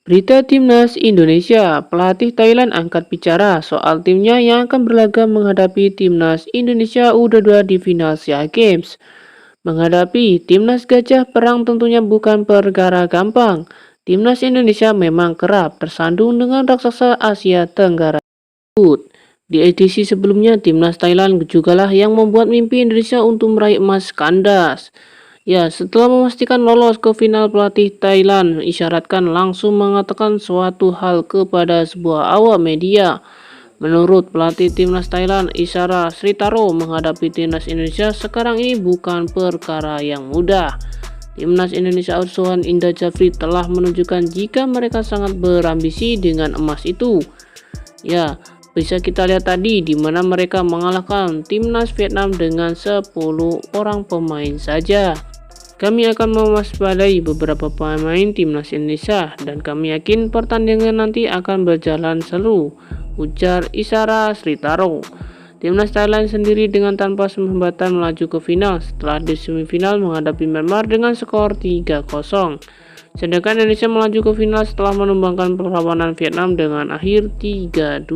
Berita Timnas Indonesia, pelatih Thailand angkat bicara soal timnya yang akan berlaga menghadapi Timnas Indonesia U22 di final SEA Games. Menghadapi Timnas Gajah Perang tentunya bukan perkara gampang. Timnas Indonesia memang kerap tersandung dengan raksasa Asia Tenggara. Di edisi sebelumnya, Timnas Thailand jugalah yang membuat mimpi Indonesia untuk meraih emas kandas. Ya, setelah memastikan lolos ke final, pelatih Thailand isyaratkan langsung mengatakan suatu hal kepada sebuah awak media. Menurut pelatih timnas Thailand, Isara Sritaro, menghadapi timnas Indonesia sekarang ini bukan perkara yang mudah. Timnas Indonesia asuhan Indra Jafri telah menunjukkan jika mereka sangat berambisi dengan emas itu. Ya, bisa kita lihat tadi di mana mereka mengalahkan timnas Vietnam dengan 10 orang pemain saja. Kami akan mewaspadai beberapa pemain timnas Indonesia dan kami yakin pertandingan nanti akan berjalan seru, ujar Isara Sritaro. Timnas Thailand sendiri dengan tanpa hambatan melaju ke final setelah di semifinal menghadapi Myanmar dengan skor 3-0. Sedangkan Indonesia melaju ke final setelah menumbangkan perlawanan Vietnam dengan akhir 3-2.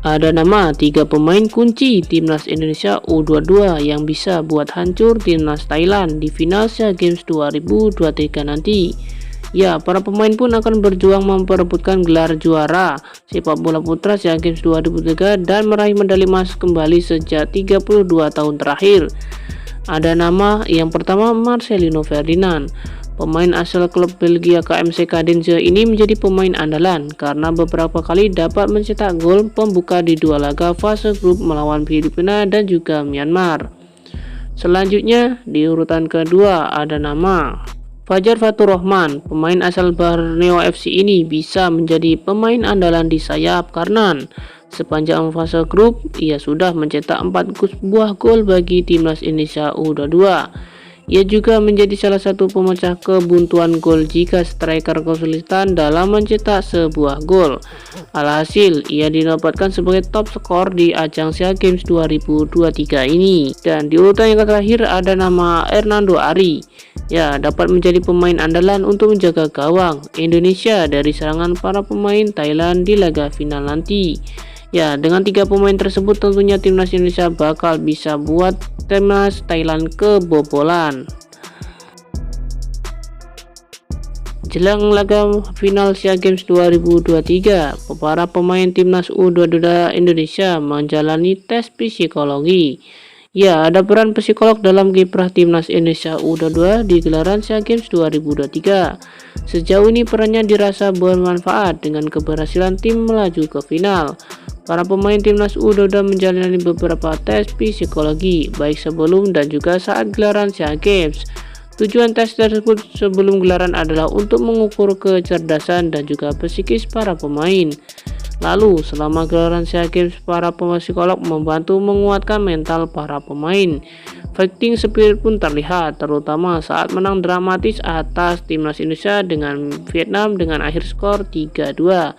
Ada nama 3 pemain kunci Timnas Indonesia U22 yang bisa buat hancur Timnas Thailand di final SEA Games 2023 nanti. Ya, para pemain pun akan berjuang memperebutkan gelar juara sepak bola putra SEA Games 2023 dan meraih medali emas kembali sejak 32 tahun terakhir. Ada nama yang pertama Marcelino Ferdinand. Pemain asal klub Belgia KMC Cadense ini menjadi pemain andalan karena beberapa kali dapat mencetak gol pembuka di 2 laga fase grup melawan Filipina dan juga Myanmar. Selanjutnya di urutan kedua ada nama Fajar Fatur Rahman. Pemain asal Borneo FC ini bisa menjadi pemain andalan di sayap kanan. Sepanjang fase grup ia sudah mencetak 4 buah gol bagi timnas Indonesia U22. Ia juga menjadi salah satu pemecah kebuntuan gol jika striker kesulitan dalam mencetak sebuah gol. Alhasil, ia dinobatkan sebagai top skor di ajang SEA Games 2023 ini. Dan di urutan yang terakhir ada nama Hernando Ari. Ya, dapat menjadi pemain andalan untuk menjaga gawang Indonesia dari serangan para pemain Thailand di laga final nanti. Ya, dengan 3 pemain tersebut tentunya timnas Indonesia bakal bisa buat timnas Thailand kebobolan. Jelang laga final SEA Games 2023, para pemain timnas U22 Indonesia menjalani tes psikologi. Ya, ada peran psikolog dalam kiprah timnas Indonesia U22 di gelaran SEA Games 2023. Sejauh ini perannya dirasa bermanfaat dengan keberhasilan tim melaju ke final. Para pemain timnas U22 menjalani beberapa tes psikologi baik sebelum dan juga saat gelaran SEA Games. Tujuan tes tersebut sebelum gelaran adalah untuk mengukur kecerdasan dan juga psikis para pemain. Lalu selama gelaran SEA Games, para psikolog membantu menguatkan mental para pemain. Fighting spirit pun terlihat, terutama saat menang dramatis atas timnas Indonesia dengan Vietnam dengan akhir skor 3-2.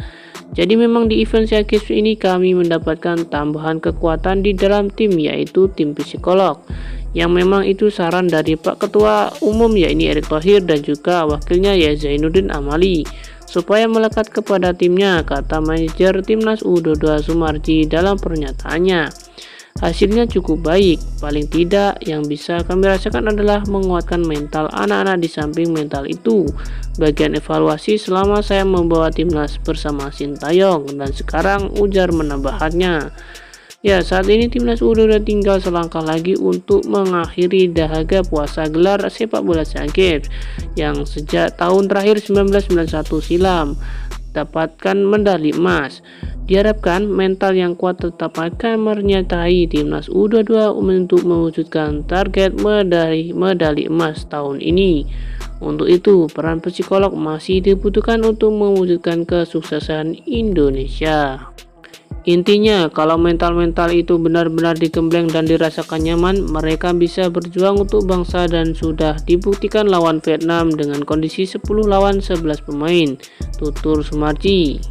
Jadi memang di event SEA Games ini kami mendapatkan tambahan kekuatan di dalam tim, yaitu tim psikolog. Yang memang itu saran dari Pak Ketua Umum yakni Erick Thohir dan juga wakilnya yaitu Zainuddin Amali supaya melekat kepada timnya, kata manajer timnas U22 Sumarji dalam pernyataannya. Hasilnya cukup baik, paling tidak yang bisa kami rasakan adalah menguatkan mental anak-anak. Di samping mental itu, bagian evaluasi selama saya membawa timnas bersama Sintayong, dan sekarang ujar menambahkannya. Ya, saat ini timnas U22 tinggal selangkah lagi untuk mengakhiri dahaga puasa gelar sepak bola SEA Games yang sejak tahun terakhir 1991 silam dapatkan medali emas. Diharapkan mental yang kuat tetap akan menyertai timnas U22 untuk mewujudkan target medali emas tahun ini. Untuk itu, peran psikolog masih dibutuhkan untuk mewujudkan kesuksesan Indonesia. Intinya, kalau mental-mental itu benar-benar digembleng dan dirasakan nyaman, mereka bisa berjuang untuk bangsa dan sudah dibuktikan lawan Vietnam dengan kondisi 10 lawan 11 pemain. Tutur Sumarji.